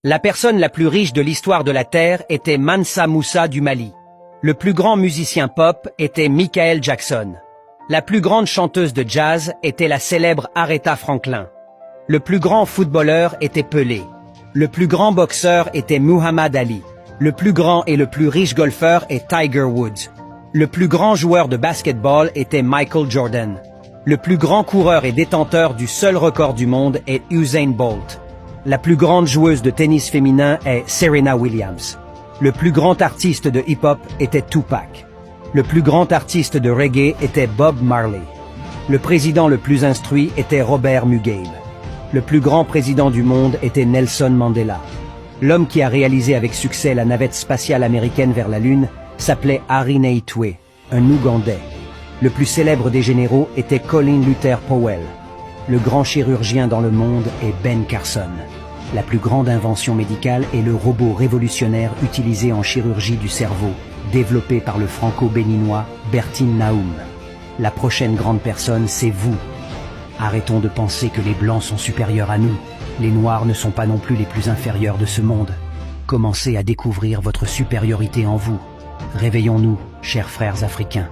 La personne la plus riche de l'histoire de la Terre était Mansa Moussa du Mali. Le plus grand musicien pop était Michael Jackson. La plus grande chanteuse de jazz était la célèbre Aretha Franklin. Le plus grand footballeur était Pelé. Le plus grand boxeur était Muhammad Ali. Le plus grand et le plus riche golfeur est Tiger Woods. Le plus grand joueur de basketball était Michael Jordan. Le plus grand coureur et détenteur du seul record du monde est Usain Bolt. La plus grande joueuse de tennis féminin est Serena Williams. Le plus grand artiste de hip-hop était Tupac. Le plus grand artiste de reggae était Bob Marley. Le président le plus instruit était Robert Mugabe. Le plus grand président du monde était Nelson Mandela. L'homme qui a réalisé avec succès la navette spatiale américaine vers la Lune s'appelait Harry Naitwe, un Ougandais. Le plus célèbre des généraux était Colin Luther Powell. Le grand chirurgien dans le monde est Ben Carson. La plus grande invention médicale est le robot révolutionnaire utilisé en chirurgie du cerveau, développé par le franco-béninois Bertin Naoum. La prochaine grande personne, c'est vous. Arrêtons de penser que les Blancs sont supérieurs à nous. Les Noirs ne sont pas non plus les plus inférieurs de ce monde. Commencez à découvrir votre supériorité en vous. Réveillons-nous, chers frères africains.